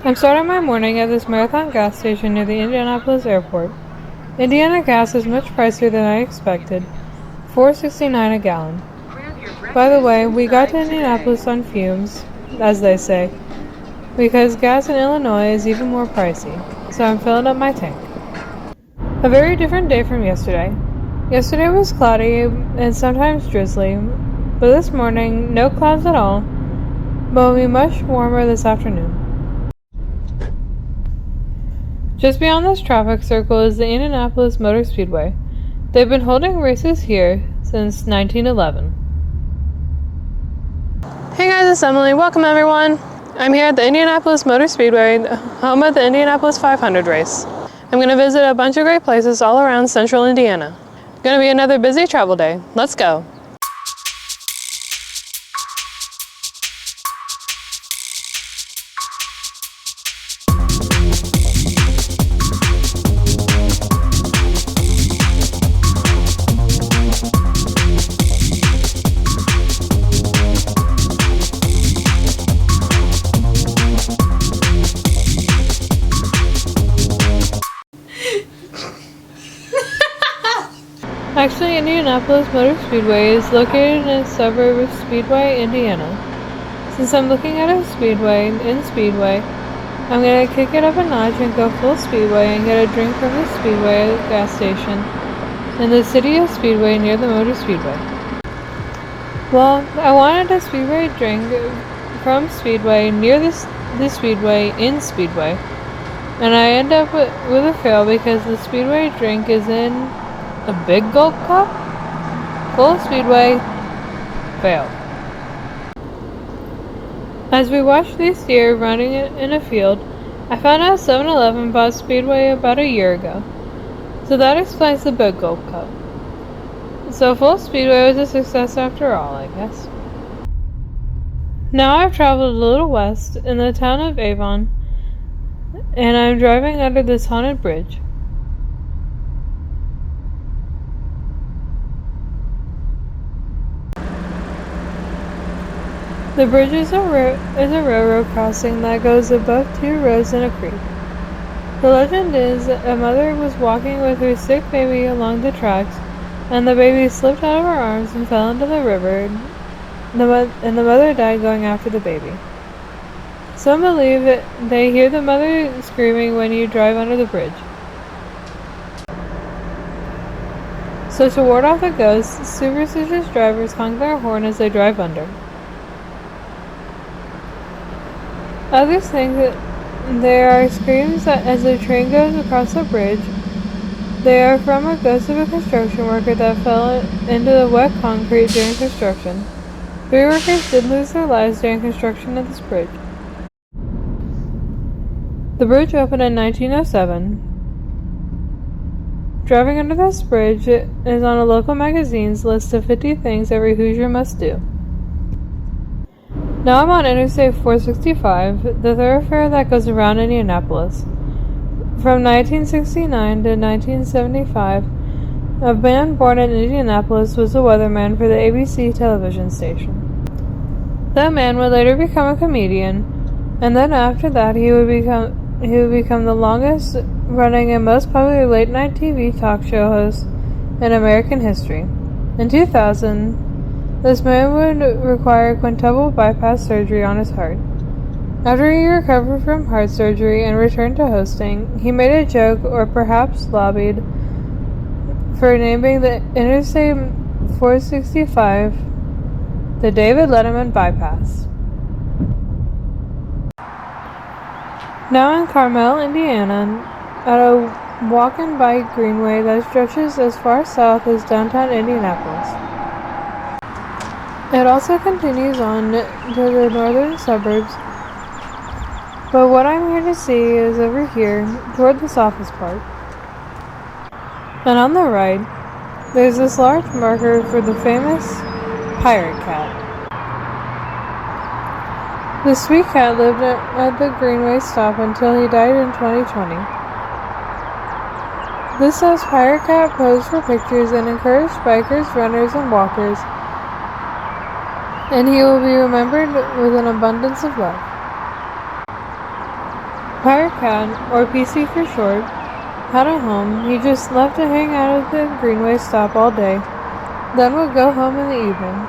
I'm starting my morning at this Marathon gas station near the Indianapolis airport. Indiana gas is much pricier than I expected, $4.69 a gallon. By the way, we got to Indianapolis on fumes, as they say, because gas in Illinois is even more pricey, so I'm filling up my tank. A very different day from yesterday. Yesterday was cloudy and sometimes drizzly, but this morning, no clouds at all, but will be much warmer this afternoon. Just beyond this traffic circle is the Indianapolis Motor Speedway. They've been holding races here since 1911. Hey guys, it's Emily. Welcome everyone. I'm here at the Indianapolis Motor Speedway, home of the Indianapolis 500 race. I'm going to visit a bunch of great places all around central Indiana. Going to be another busy travel day. Let's go. Actually, Indianapolis Motor Speedway is located in a suburb of Speedway, Indiana. Since I'm looking at a speedway, I'm going to kick it up a notch and go full speedway and get a drink from the Speedway gas station in the city of Speedway near the Motor Speedway. Well, I wanted a Speedway drink from Speedway near the Speedway in Speedway, and I end up with a fail because the Speedway drink is in a big gulp cup? Full Speedway. Fail. As we watched these deer running in a field, I found out 7-Eleven bought Speedway about a year ago. So that explains the big gulp cup. So full Speedway was a success after all, I guess. Now I've traveled a little west in the town of Avon, and I'm driving under this haunted bridge. The bridge is a railroad crossing that goes above two roads and a creek. The legend is a mother was walking with her sick baby along the tracks, and the baby slipped out of her arms and fell into the river, and the mother died going after the baby. Some believe they hear the mother screaming when you drive under the bridge. So to ward off the ghosts, superstitious drivers honk their horn as they drive under. Others think that there are screams as the train goes across the bridge. They are from a ghost of a construction worker that fell into the wet concrete during construction. 3 workers did lose their lives during construction of this bridge. The bridge opened in 1907. Driving under this bridge is on a local magazine's list of 50 things every Hoosier must do. Now I'm on Interstate 465, the thoroughfare that goes around Indianapolis. From 1969 to 1975, a man born in Indianapolis was a weatherman for the ABC television station. That man would later become a comedian, and then after that he would become the longest running and most popular late-night TV talk show host in American history. In 2000, this man would require quintuple bypass surgery on his heart. After he recovered from heart surgery and returned to hosting, he made a joke, or perhaps lobbied, for naming the Interstate 465 the David Letterman Bypass. Now in Carmel, Indiana, at a walk and bike greenway that stretches as far south as downtown Indianapolis. It also continues on to the northern suburbs, but what I'm here to see is over here, toward this office park. And on the right, there's this large marker for the famous pirate cat. The sweet cat lived at the Greenway stop until he died in 2020. This says Pirate Cat posed for pictures and encouraged bikers, runners, and walkers, and he will be remembered with an abundance of love. Pirate Cat, or PC for short, had a home. He just loved to hang out at the Greenway stop all day, then would go home in the evening.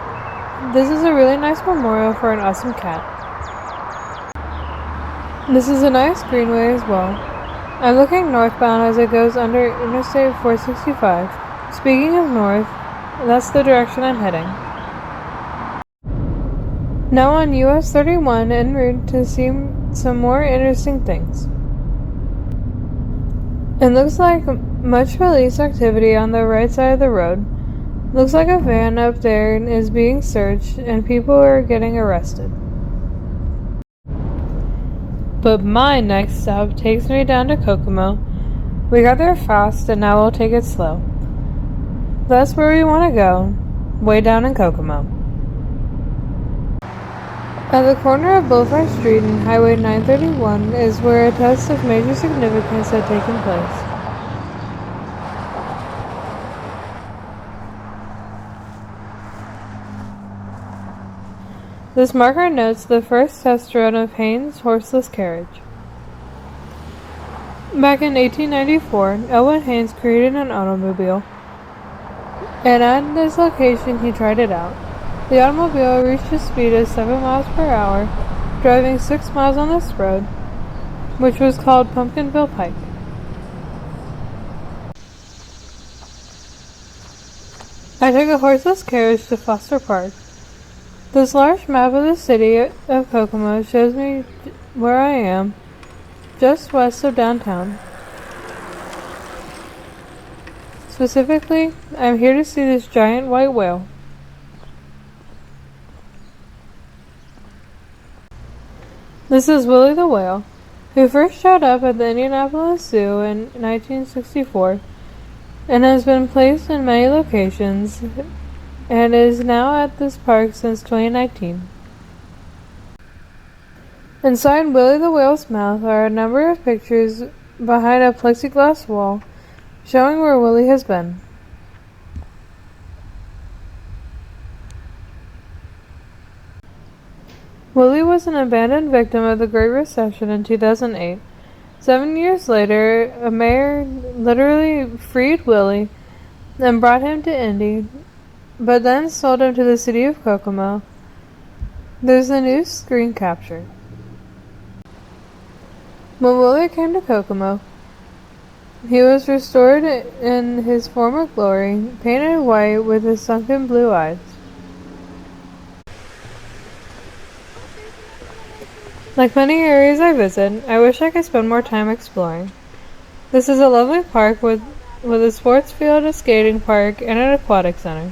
This is a really nice memorial for an awesome cat. This is a nice greenway as well. I'm looking northbound as it goes under Interstate 465. Speaking of north, that's the direction I'm heading. Now on US 31 en route to see some more interesting things. It looks like much police activity on the right side of the road. Looks like a van up there is being searched and people are getting arrested. But my next stop takes me down to Kokomo. We got there fast and now we'll take it slow. That's where we want to go, way down in Kokomo. At the corner of Boulevard Street and Highway 931 is where a test of major significance had taken place. This marker notes the first test run of Haynes' horseless carriage. Back in 1894, Elwin Haynes created an automobile, and at this location he tried it out. The automobile reached a speed of 7 miles per hour, driving 6 miles on this road, which was called Pumpkinville Pike. I took a horseless carriage to Foster Park. This large map of the city of Kokomo shows me where I am, just west of downtown. Specifically, I'm here to see this giant white whale. This is Willie the whale, who first showed up at the Indianapolis Zoo in 1964 and has been placed in many locations and is now at this park since 2019. Inside Willie the whale's mouth are a number of pictures behind a plexiglass wall showing where Willie has been. Willie was an abandoned victim of the Great Recession in 2008. 7 years later, a mayor literally freed Willie and brought him to Indy, but then sold him to the city of Kokomo. There's a new screen capture. When Willie came to Kokomo, he was restored in his former glory, painted white with his sunken blue eyes. Like many areas I visit, I wish I could spend more time exploring. This is a lovely park with a sports field, a skating park, and an aquatic center.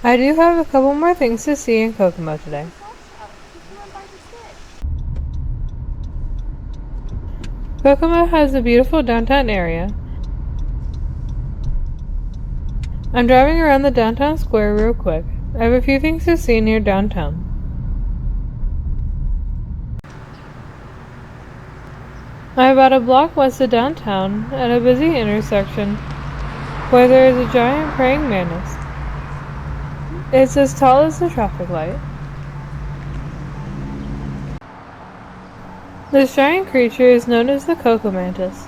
I do have a couple more things to see in Kokomo today. Kokomo has a beautiful downtown area. I'm driving around the downtown square real quick. I have a few things to see near downtown. I'm about a block west of downtown at a busy intersection where there is a giant praying mantis. It's as tall as the traffic light. This giant creature is known as the KokoMantis.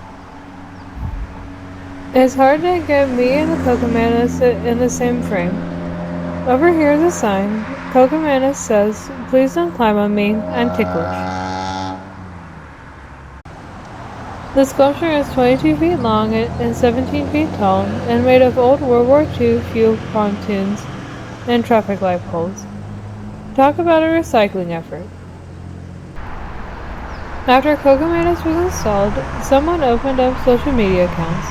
It's hard to get me and the KokoMantis in the same frame. Over here is a sign. KokoMantis says, "Please don't climb on me, I'm ticklish." The sculpture is 22 feet long and 17 feet tall and made of old World War II fuel pontoons and traffic light poles. Talk about a recycling effort. After KokoMantis was installed, someone opened up social media accounts.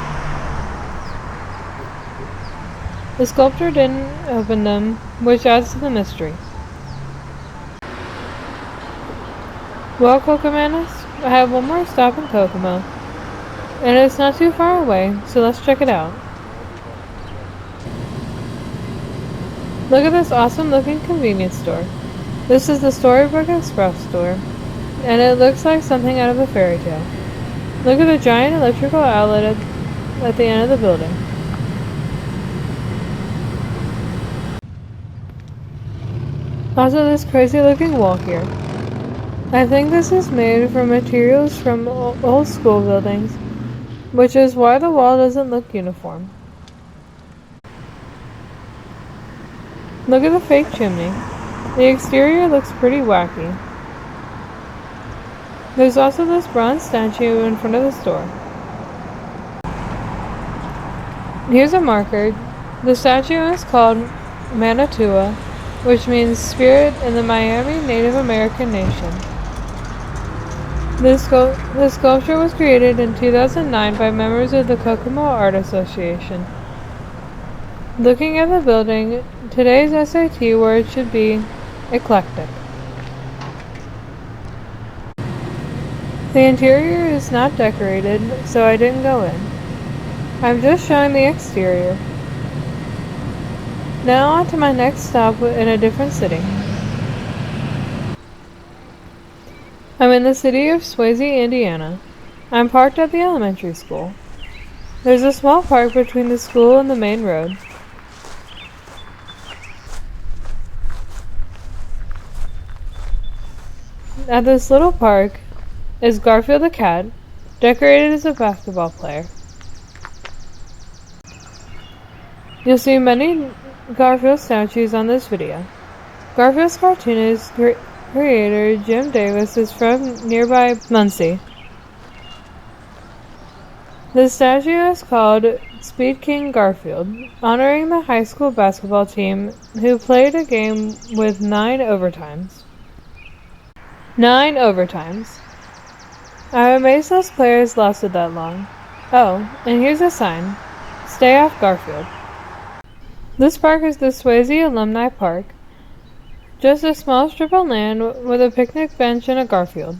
The sculptor didn't open them, which adds to the mystery. Well, KokoMantis, I have one more stop in Kokomo, and it's not too far away, so let's check it out. Look at this awesome looking convenience store. This is the Storybook Express store, and it looks like something out of a fairy tale. Look at the giant electrical outlet at the end of the building. Also this crazy looking wall here. I think this is made from materials from old school buildings, which is why the wall doesn't look uniform. Look at the fake chimney. The exterior looks pretty wacky. There's also this bronze statue in front of the store. Here's a marker. The statue is called Manitoua, which means spirit in the Miami Native American nation. This sculpture was created in 2009 by members of the Kokomo Art Association. Looking at the building, today's SAT word should be eclectic. The interior is not decorated, so I didn't go in. I'm just showing the exterior. Now on to my next stop in a different city. I'm in the city of Swayzee, Indiana. I'm parked at the elementary school. There's a small park between the school and the main road. At this little park is Garfield the cat, decorated as a basketball player. You'll see many Garfield statues on this video. Garfield's cartoonist creator Jim Davis is from nearby Muncie. The statue is called Speed King Garfield, honoring the high school basketball team who played a game with 9 overtimes. 9 overtimes. I'm amazed those players lasted that long. Oh, and here's a sign. Stay off Garfield. This park is the Swayzee Alumni Park. Just a small strip of land with a picnic bench and a Garfield.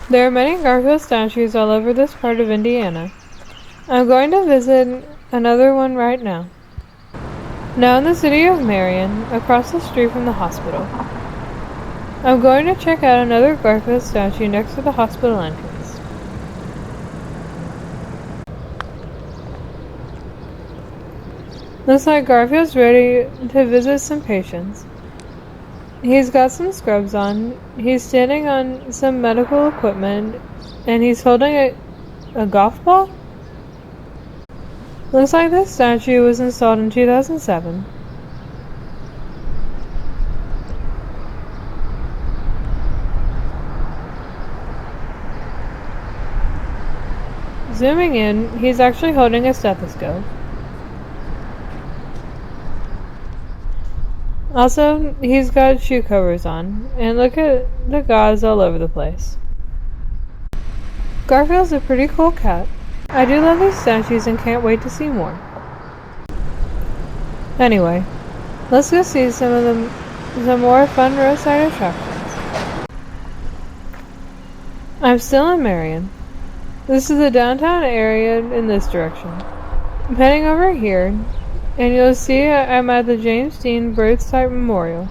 There are many Garfield statues all over this part of Indiana. I'm going to visit another one right now. Now in the city of Marion, across the street from the hospital. I'm going to check out another Garfield statue next to the hospital entrance. Looks like Garfield's ready to visit some patients. He's got some scrubs on, he's standing on some medical equipment, and he's holding a golf ball? Looks like this statue was installed in 2007. Zooming in, he's actually holding a stethoscope. Also, he's got shoe covers on, and look at the gauze all over the place. Garfield's a pretty cool cat. I do love these statues and can't wait to see more. Anyway, let's go see some more fun roadside attractions. I'm still in Marion. This is the downtown area in this direction. I'm heading over here, and you'll see I'm at the James Dean Birthplace Memorial.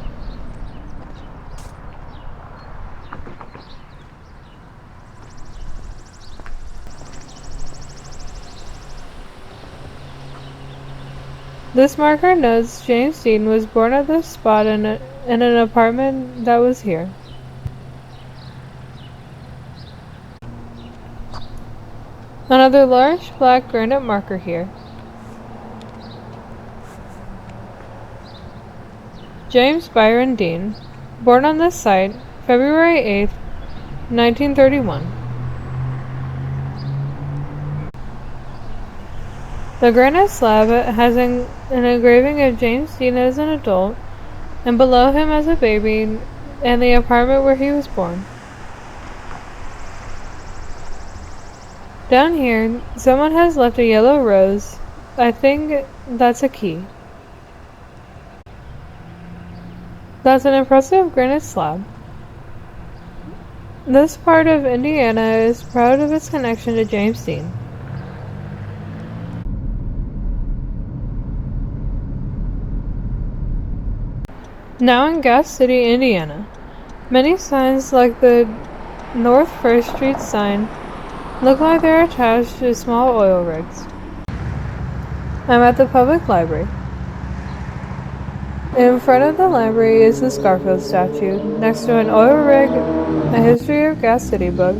This marker notes James Dean was born at this spot in an apartment that was here. Another large black granite marker here. James Byron Dean, born on this site, February 8th, 1931. The granite slab has an engraving of James Dean as an adult, and below him as a baby, and the apartment where he was born. Down here, someone has left a yellow rose. I think that's a key. That's an impressive granite slab. This part of Indiana is proud of its connection to James Dean. Now in Gas City, Indiana, many signs like the North 1st Street sign look like they're attached to small oil rigs. I'm at the public library. In front of the library is this Garfield statue, next to an oil rig, a History of Gas City book,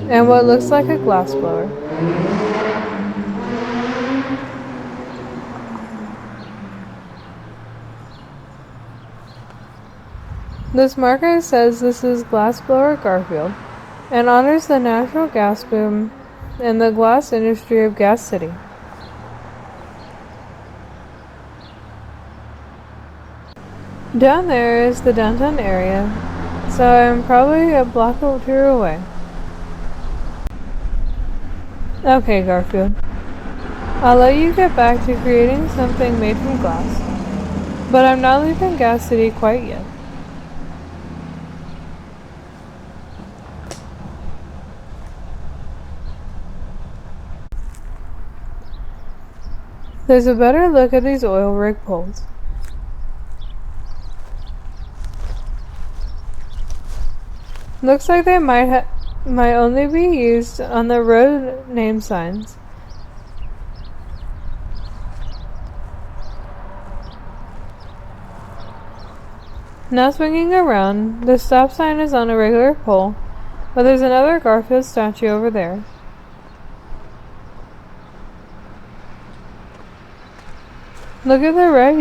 and what looks like a glassblower. This marker says this is Glassblower Garfield, and honors the natural gas boom and the glass industry of Gas City. Down there is the downtown area, so I'm probably a block or two away. Okay, Garfield. I'll let you get back to creating something made from glass, but I'm not leaving Gas City quite yet. There's a better look at these oil rig poles. Looks like they might only be used on the road name signs. Now swinging around, the stop sign is on a regular pole, but there's another Garfield statue over there. Look at the red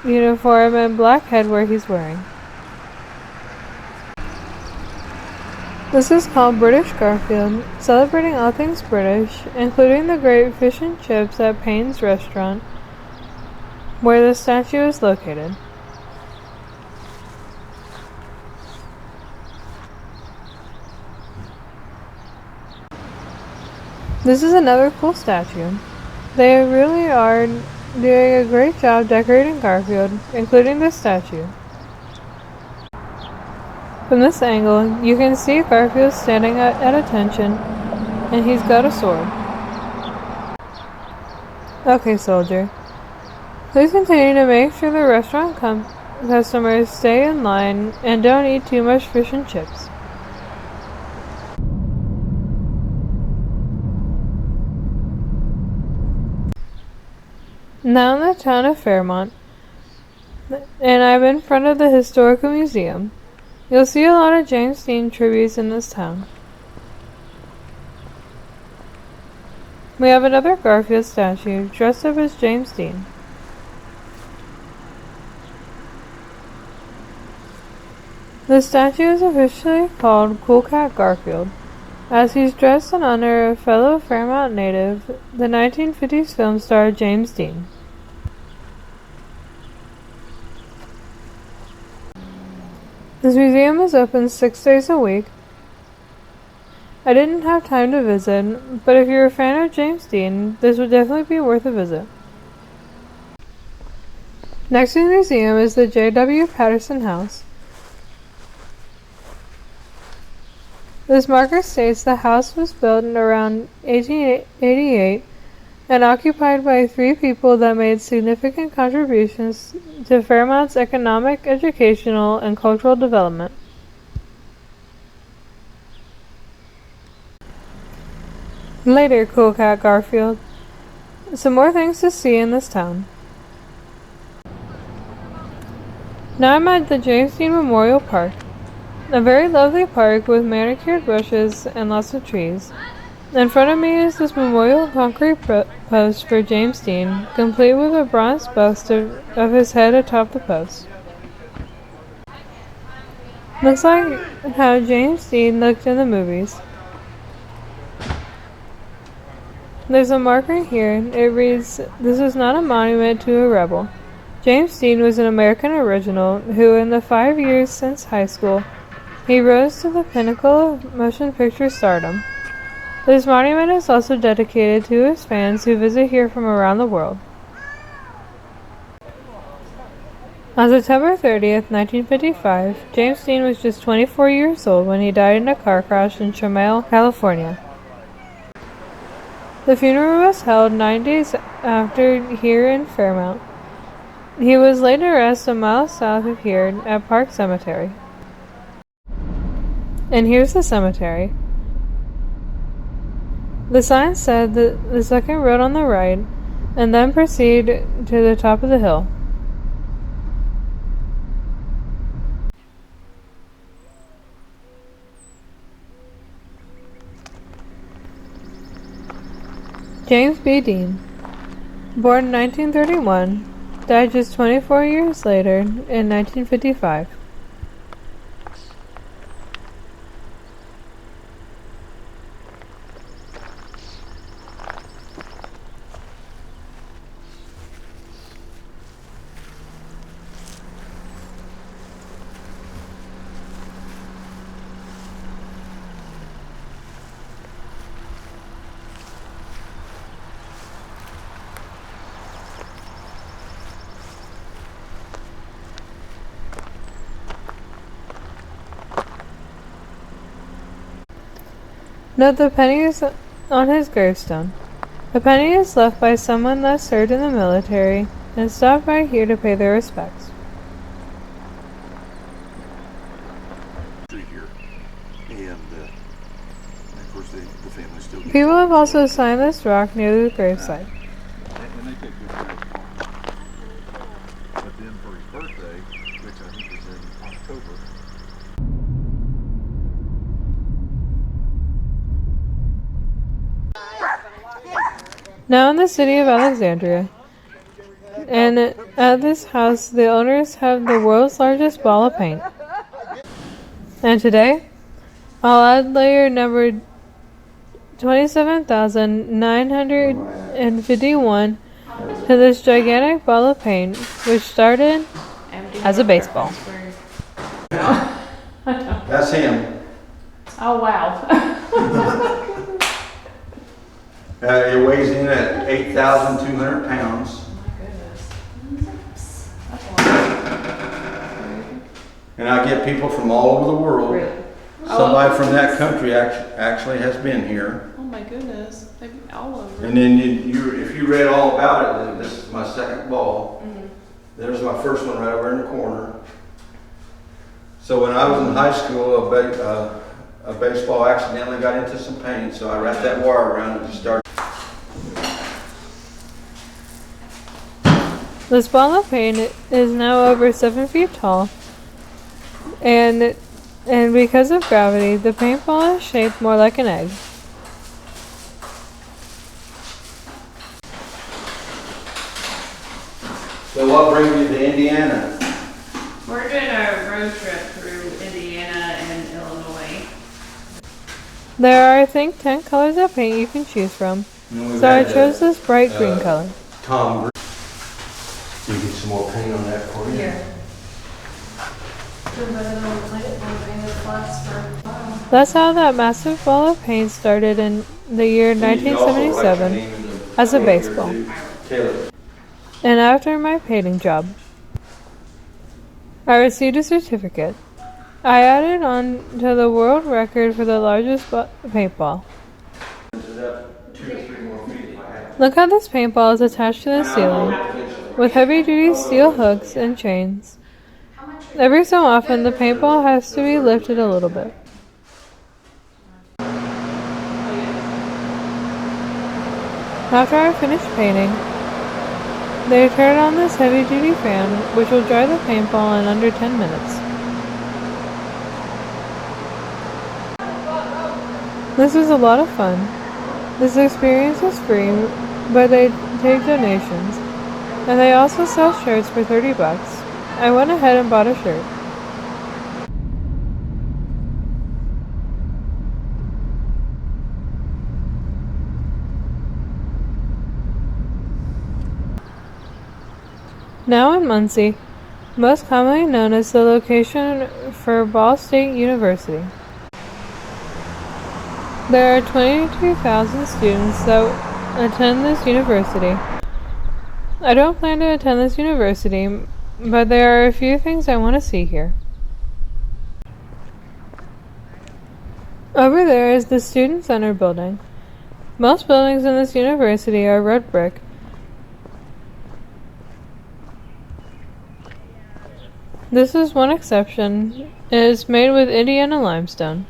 uniform and black headwear he's wearing. This is called British Garfield, celebrating all things British, including the great fish and chips at Payne's restaurant, where the statue is located. This is another cool statue. They really are doing a great job decorating Garfield, including this statue. From this angle, you can see Garfield standing at attention, and he's got a sword. Okay, soldier. Please continue to make sure the restaurant customers stay in line and don't eat too much fish and chips. Now in the town of Fairmount, and I'm in front of the Historical Museum. You'll see a lot of James Dean tributes in this town. We have another Garfield statue dressed up as James Dean. The statue is officially called Cool Cat Garfield, as he's dressed in honor of fellow Fairmount native, the 1950s film star James Dean. This museum is open 6 days a week. I didn't have time to visit, but if you're a fan of James Dean, this would definitely be worth a visit. Next to the museum is the J.W. Patterson House. This marker states the house was built in around 1888 and occupied by 3 people that made significant contributions to Fairmount's economic, educational, and cultural development. Later, Cool Cat Garfield. Some more things to see in this town. Now I'm at the James Dean Memorial Park. A very lovely park with manicured bushes and lots of trees. In front of me is this memorial concrete post for James Dean, complete with a bronze bust of his head atop the post. Looks like how James Dean looked in the movies. There's a marker here. It reads, "This is not a monument to a rebel." James Dean was an American original who, in the 5 years since high school, he rose to the pinnacle of motion picture stardom. This monument is also dedicated to his fans who visit here from around the world. On September 30th, 1955, James Dean was just 24 years old when he died in a car crash in Carmel, California. The funeral was held 9 days after here in Fairmount. He was laid to rest a mile south of here at Park Cemetery. And here's the cemetery. The sign said that the second road on the right, and then proceed to the top of the hill. James B. Dean, born in 1931, died just 24 years later in 1955. Note the pennies on his gravestone. A penny is left by someone that served in the military and stopped by here to pay their respects. People have also signed this rock near the gravesite. And they take this back home. But then for his birthday, which I think is in October. Now in the city of Alexandria, and at this house the owners have the world's largest ball of paint. And today, I'll add layer number 27,951 to this gigantic ball of paint, which started as a baseball. That's him. Oh, wow. It weighs in at 8,200 pounds. Oh my goodness. That's a lot. And I get people from all over the world. Really? Somebody from that country actually has been here. Oh my goodness. Maybe all over. And then if you read all about it, then this is my second ball. Mm-hmm. There's my first one right over in the corner. So when I was in high school, a baseball accidentally got into some paint, so I wrapped that wire around it and started. This ball of paint is now over 7 feet tall, and because of gravity, the paintball is shaped more like an egg. So what brings you to Indiana? We're doing a road trip through Indiana and Illinois. There are, I think, 10 colors of paint you can choose from, so I chose this bright green color. Tom Green. You get some more paint on that for you? Here. That's how that massive ball of paint started in the year 1977 as a baseball, and after my painting job. I received a certificate. I added on to the world record for the largest paintball. Look how this paintball is attached to the ceiling, with heavy-duty steel hooks and chains. Every so often, the paintball has to be lifted a little bit. After I finish painting, they turn on this heavy-duty fan, which will dry the paintball in under 10 minutes. This is a lot of fun. This experience is free, but they take donations. And they also sell shirts for $30. I went ahead and bought a shirt. Now in Muncie, most commonly known as the location for Ball State University. There are 22,000 students that attend this university. I don't plan to attend this university, but there are a few things I want to see here. Over there is the Student Center building. Most buildings in this university are red brick. This is one exception. It is made with Indiana limestone.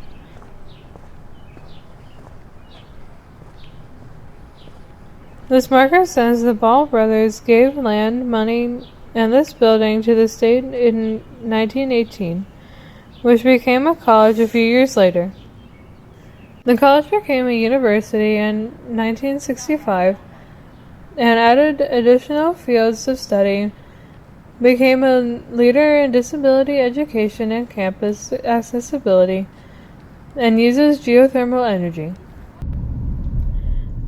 This marker says the Ball brothers gave land, money, and this building to the state in 1918, which became a college a few years later. The college became a university in 1965 and added additional fields of study, became a leader in disability education and campus accessibility, and uses geothermal energy.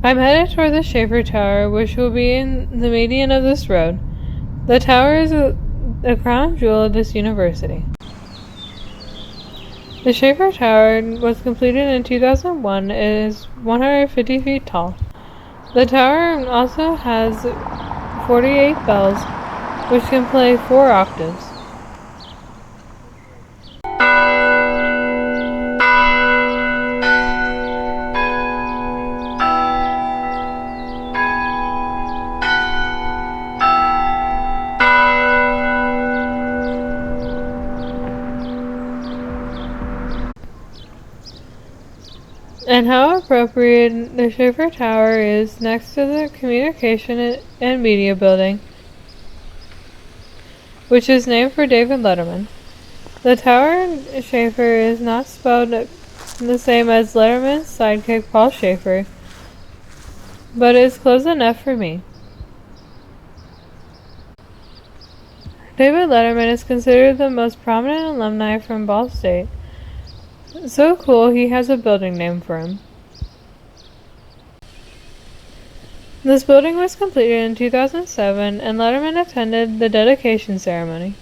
I'm headed toward the Schaefer Tower, which will be in the median of this road. The tower is a crown jewel of this university. The Schaefer Tower was completed in 2001 and is 150 feet tall. The tower also has 48 bells, which can play 4 octaves. And how appropriate the Schaefer Tower is next to the Communication and Media Building, which is named for David Letterman. The tower in Schaefer is not spelled the same as Letterman's sidekick Paul Schaefer, but is close enough for me. David Letterman is considered the most prominent alumni from Ball State. So cool, he has a building named for him. This building was completed in 2007, and Letterman attended the dedication ceremony.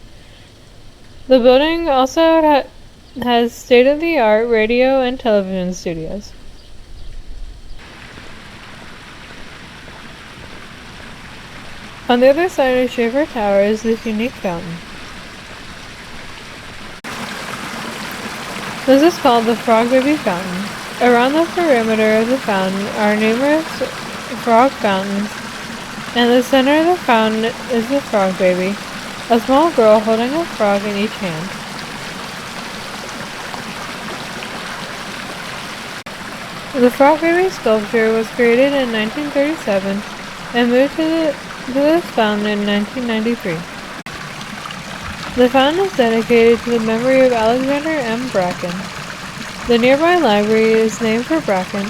The building also has state-of-the-art radio and television studios. On the other side of Schaefer Tower is this unique fountain. This is called the Frog Baby Fountain. Around the perimeter of the fountain are numerous frog fountains, and the center of the fountain is the Frog Baby, a small girl holding a frog in each hand. The Frog Baby sculpture was created in 1937 and moved to this fountain in 1993. The fountain is dedicated to the memory of Alexander M. Bracken. The nearby library is named for Bracken,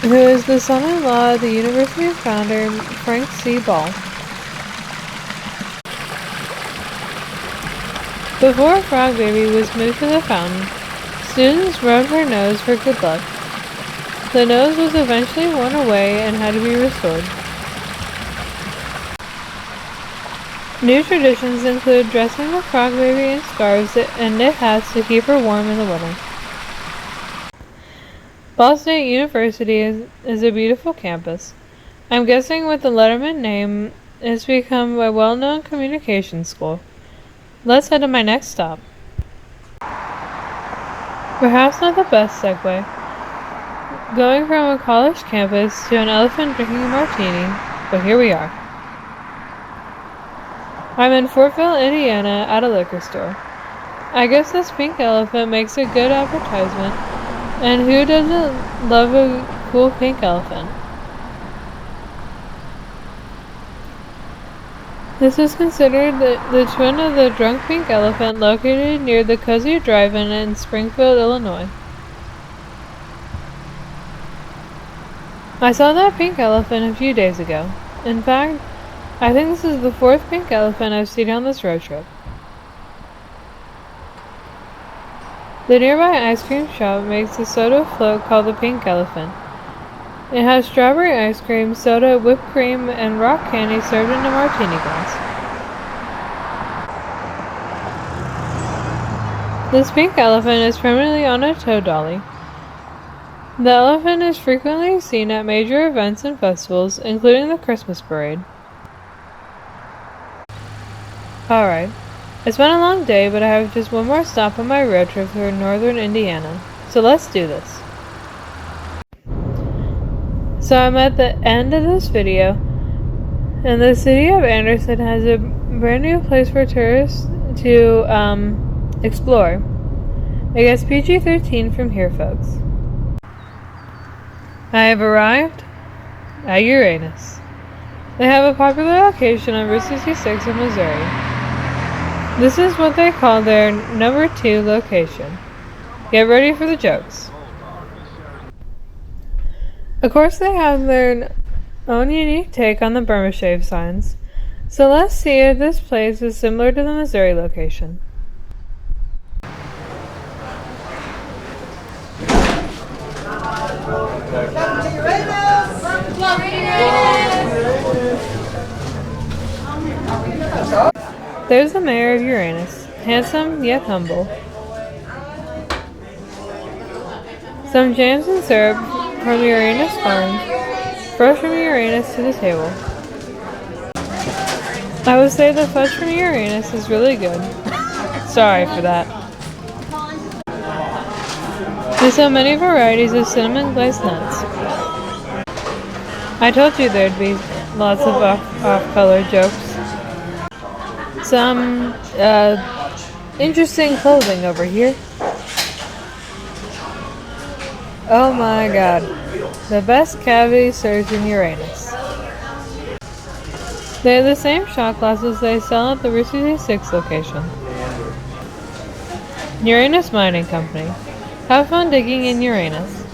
who is the son-in-law of the university founder Frank C. Ball. Before Frog Baby was moved to the fountain, students rubbed her nose for good luck. The nose was eventually worn away and had to be restored. New traditions include dressing the Frog Baby in scarves and knit hats to keep her warm in the winter. Ball State University is a beautiful campus. I'm guessing with the Letterman name, it's become a well-known communications school. Let's head to my next stop. Perhaps not the best segue. Going from a college campus to an elephant drinking a martini, but here we are. I'm in Fortville, Indiana, at a liquor store. I guess this pink elephant makes a good advertisement, and who doesn't love a cool pink elephant? This is considered the twin of the drunk pink elephant located near the Cozy Drive-In in Springfield, Illinois. I saw that pink elephant a few days ago. In fact, I think this is the 4th pink elephant I've seen on this road trip. The nearby ice cream shop makes a soda float called the Pink Elephant. It has strawberry ice cream, soda, whipped cream, and rock candy served in a martini glass. This pink elephant is permanently on a tow dolly. The elephant is frequently seen at major events and festivals, including the Christmas parade. Alright, it's been a long day, but I have just one more stop on my road trip through northern Indiana, so let's do this. So I'm at the end of this video, and the city of Anderson has a brand new place for tourists to explore. I guess PG-13 from here, folks. I have arrived at Uranus. They have a popular location on Route 66 in Missouri. This is what they call their number 2 location. Get ready for the jokes. Of course, they have their own unique take on the Burma shave signs. So let's see if this place is similar to the Missouri location. There's the mayor of Uranus, handsome yet humble. Some jams and syrup from Uranus farm, fresh from Uranus to the table. I would say the fudge from Uranus is really good. Sorry for that. There's so many varieties of cinnamon glazed nuts. I told you there'd be lots of off-color jokes. Some interesting clothing over here. Oh my god. The best cavity served in Uranus. They have the same shot glasses they sell at the Route 66 location. Uranus Mining Company. Have fun digging in Uranus.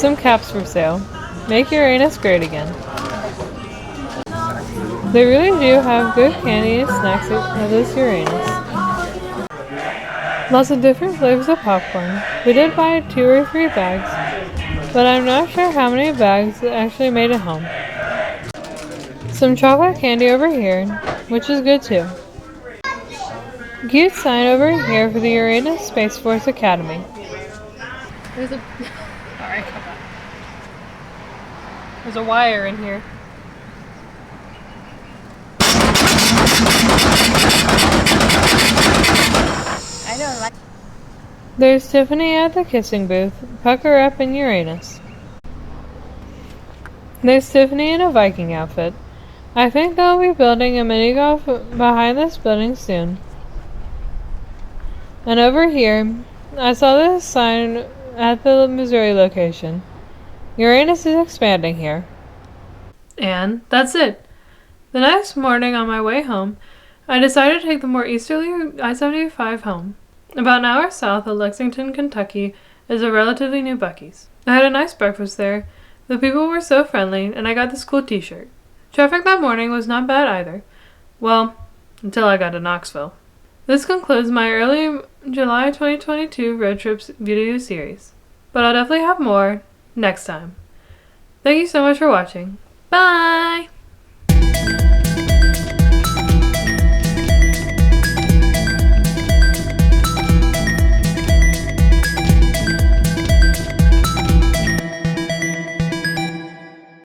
Some caps for sale. Make Uranus great again. They really do have good candy and snacks at this Uranus. Lots of different flavors of popcorn. We did buy 2 or 3 bags, but I'm not sure how many bags actually made it home. Some chocolate candy over here, which is good too. Cute sign over here for the Uranus Space Force Academy. There's a sorry. There's a wire in here. There's Tiffany at the kissing booth. Pucker up in Uranus. There's Tiffany in a Viking outfit. I think they'll be building a mini golf behind this building soon. And over here, I saw this sign at the Missouri location. Uranus is expanding here. And that's it. The next morning on my way home, I decided to take the more easterly I-75 home. About an hour south of Lexington, Kentucky, is a relatively new Buc-ee's. I had a nice breakfast there. The people were so friendly, and I got this cool t-shirt. Traffic that morning was not bad either. Well, until I got to Knoxville. This concludes my early July 2022 road trips video series. But I'll definitely have more next time. Thank you so much for watching. Bye!